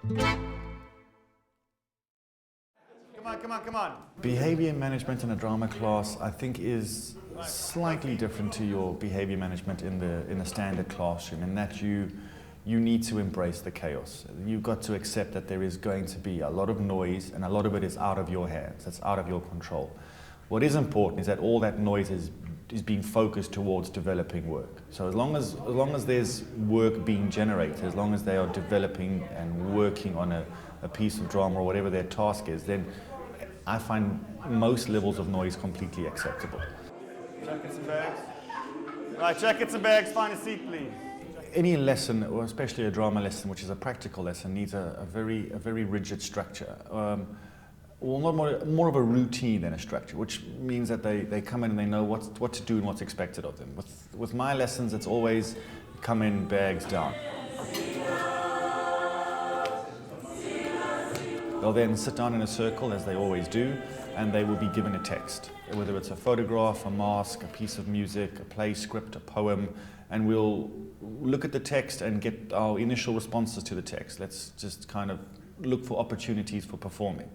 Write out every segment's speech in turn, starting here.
Come on, come on, come on. Behavior management in a drama class, I think, is slightly different to your behavior management in the standard classroom, in that you need to embrace the chaos. You've got to accept that there is going to be a lot of noise, and a lot of it is out of your hands, it's out of your control. What is important is that all that noise is being focused towards developing work. So as long as there's work being generated, as long as they are developing and working on a piece of drama or whatever their task is, then I find most levels of noise completely acceptable. Jackets and bags. Right, jackets and bags, find a seat, please. Any lesson, or especially a drama lesson, which is a practical lesson, needs a very rigid structure. Well, more of a routine than a structure, which means that they come in and they know what to do and what's expected of them. With my lessons, it's always come in, bags down. They'll then sit down in a circle, as they always do, and they will be given a text, whether it's a photograph, a mask, a piece of music, a play script, a poem, and we'll look at the text and get our initial responses to the text. Let's just kind of look for opportunities for performing.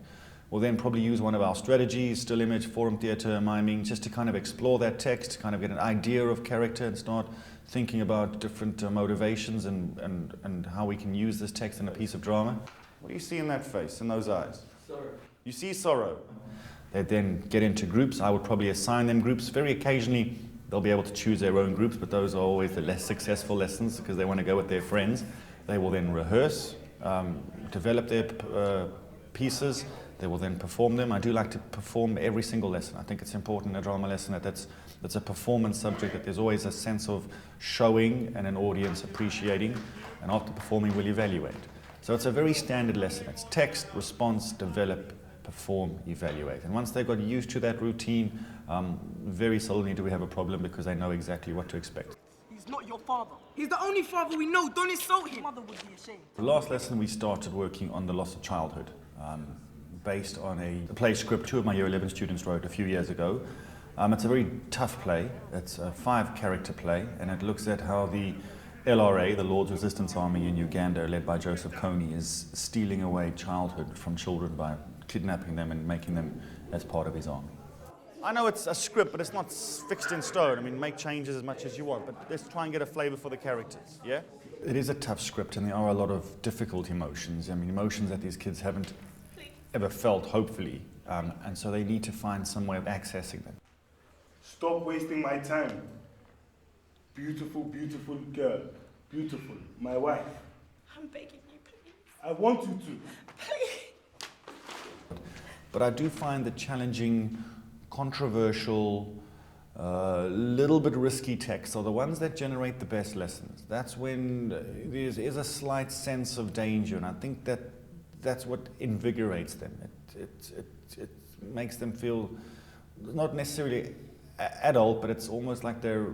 We'll then probably use one of our strategies, still image, forum theatre, miming, just to kind of explore that text, kind of get an idea of character and start thinking about different motivations and how we can use this text in a piece of drama. What do you see in that face, in those eyes? Sorrow. You see sorrow. They then get into groups. I would probably assign them groups. Very occasionally, they'll be able to choose their own groups, but those are always the less successful lessons because they want to go with their friends. They will then rehearse, develop their pieces. They will then perform them. I do like to perform every single lesson. I think it's important in a drama lesson that that's a performance subject, that there's always a sense of showing and an audience appreciating, and after performing we'll evaluate. So it's a very standard lesson. It's text, response, develop, perform, evaluate. And once they've got used to that routine, very seldomly do we have a problem because they know exactly what to expect. He's not your father. He's the only father we know. Don't insult him. Mother would be ashamed. The last lesson we started working on the loss of childhood, based on a play script 2 of my Year 11 students wrote a few years ago. It's a very tough play. It's a 5-character play, and it looks at how the LRA, the Lord's Resistance Army in Uganda, led by Joseph Kony, is stealing away childhood from children by kidnapping them and making them as part of his army. I know it's a script, but it's not fixed in stone. I mean, make changes as much as you want, but let's try and get a flavour for the characters, yeah? It is a tough script, and there are a lot of difficult emotions. I mean, emotions that these kids haven't ever felt, hopefully, and so they need to find some way of accessing them. Stop wasting my time. Beautiful, beautiful girl. Beautiful. My wife. I'm begging you, please. I want you to. Please. But I do find the challenging, controversial, little bit risky texts are the ones that generate the best lessons. That's when there is a slight sense of danger, and I think that's what invigorates them. It makes them feel not necessarily adult, but it's almost like they're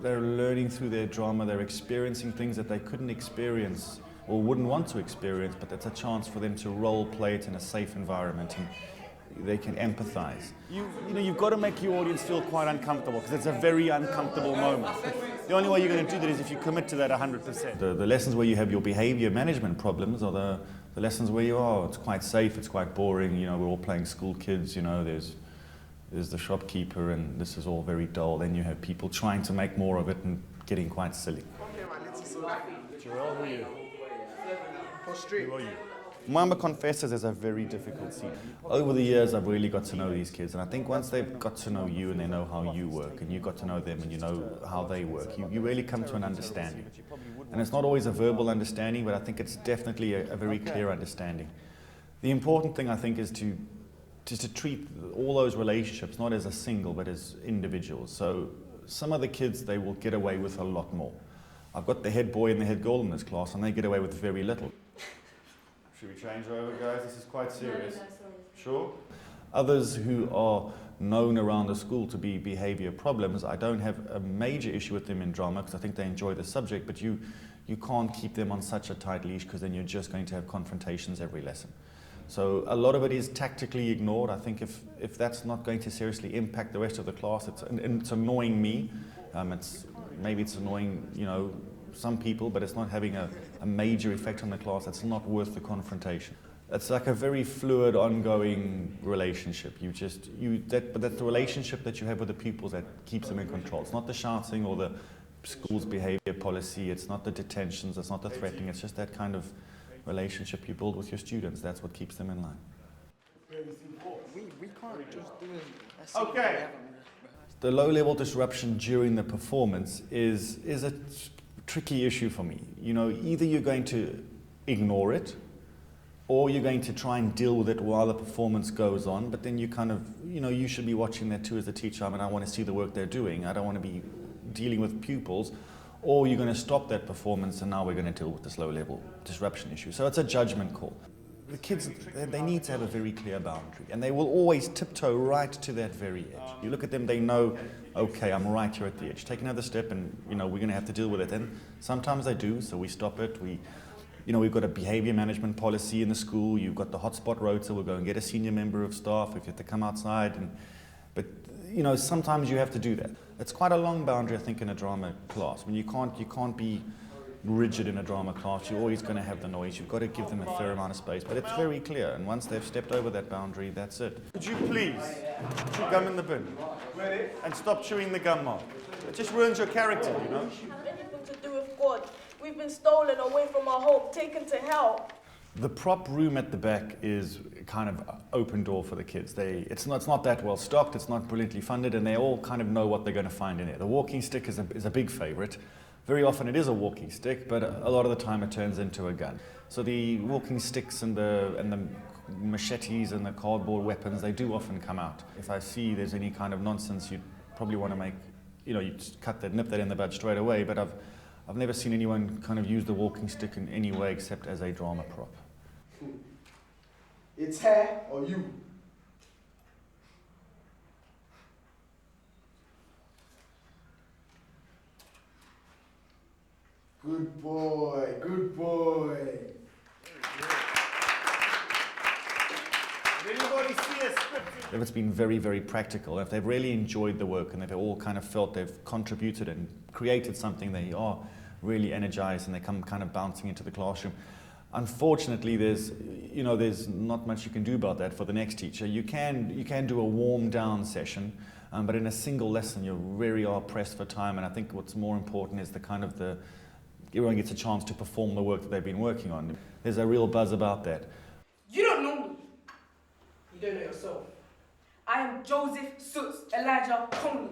learning through their drama. They're experiencing things that they couldn't experience or wouldn't want to experience, but it's a chance for them to role play it in a safe environment, and they can empathize. You've got to make your audience feel quite uncomfortable, because it's a very uncomfortable moment. The only way you're going to do that is if you commit to that 100%. The lessons where you have your behavior management problems are the lessons where it's quite safe, it's quite boring, we're all playing school kids, there's the shopkeeper, and this is all very dull. Then you have people trying to make more of it and getting quite silly. Jarrell, who are you? Who are you? Mama Confesses is a very difficult scene. Over the years, I've really got to know these kids, and I think once they've got to know you and they know how you work, and you got to know them and you know how they work, you really come to an understanding. And it's not always a verbal understanding, but I think it's definitely a very clear understanding. The important thing, I think, is to treat all those relationships not as a single, but as individuals. So some of the kids, they will get away with a lot more. I've got the head boy and the head girl in this class, and they get away with very little. Should we change over, guys? This is quite serious. No, sorry. Sure? Others who are known around the school to be behaviour problems, I don't have a major issue with them in drama, because I think they enjoy the subject, but you can't keep them on such a tight leash, because then you're just going to have confrontations every lesson. So a lot of it is tactically ignored. I think if that's not going to seriously impact the rest of the class, it's annoying me. Maybe it's annoying, some people, but it's not having a major effect on the class. It's not worth the confrontation. It's like a very fluid, ongoing relationship. But that's the relationship that you have with the pupils that keeps them in control. It's not the shouting or the school's behavior policy. It's not the detentions. It's not the threatening. It's just that kind of relationship you build with your students. That's what keeps them in line. We can't just do it. Okay. The low-level disruption during the performance is a tricky issue for me. You know, either you're going to ignore it, or you're going to try and deal with it while the performance goes on, but then you kind of, you should be watching that too as a teacher. I mean, I want to see the work they're doing. I don't want to be dealing with pupils. Or you're going to stop that performance and now we're going to deal with this low-level disruption issue. So it's a judgment call. The kids, they need to have a very clear boundary, and they will always tiptoe right to that very edge. You look at them, they know, okay, I'm right here at the edge. Take another step and, we're going to have to deal with it. And sometimes they do, so we stop it. We've got a behaviour management policy in the school. You've got the hotspot rota. We'll go and get a senior member of staff if you have to come outside. But sometimes you have to do that. It's quite a long boundary, I think, in a drama class. When you can't be rigid in a drama class. You're always going to have the noise. You've got to give them a fair amount of space. But it's very clear. And once they've stepped over that boundary, that's it. Could you please chew gum in the bin and stop chewing the gum, Mark? It just ruins your character, Anything to do with God. We've been stolen away from our home, taken to hell. The prop room at the back is kind of open door for the kids. It's not that well stocked, it's not brilliantly funded, and they all kind of know what they're going to find in it. The walking stick is a big favourite. Very often it is a walking stick, but a lot of the time it turns into a gun. So the walking sticks and the machetes and the cardboard weapons, they do often come out. If I see there's any kind of nonsense, you'd probably want to make, you just nip that in the bud straight away, but I've never seen anyone kind of use the walking stick in any way except as a drama prop. It's her or you. Good boy, good boy. Did anybody see a script? If it's been very, very practical, if they've really enjoyed the work and they've all kind of felt they've contributed and created something, they are really energized and they come kind of bouncing into the classroom. Unfortunately, there's not much you can do about that for the next teacher. You can do a warm down session, but in a single lesson you really are pressed for time, and I think what's more important is everyone gets a chance to perform the work that they've been working on. There's a real buzz about that. You don't know me. You don't know yourself. I am Joseph Suits Elijah Conley.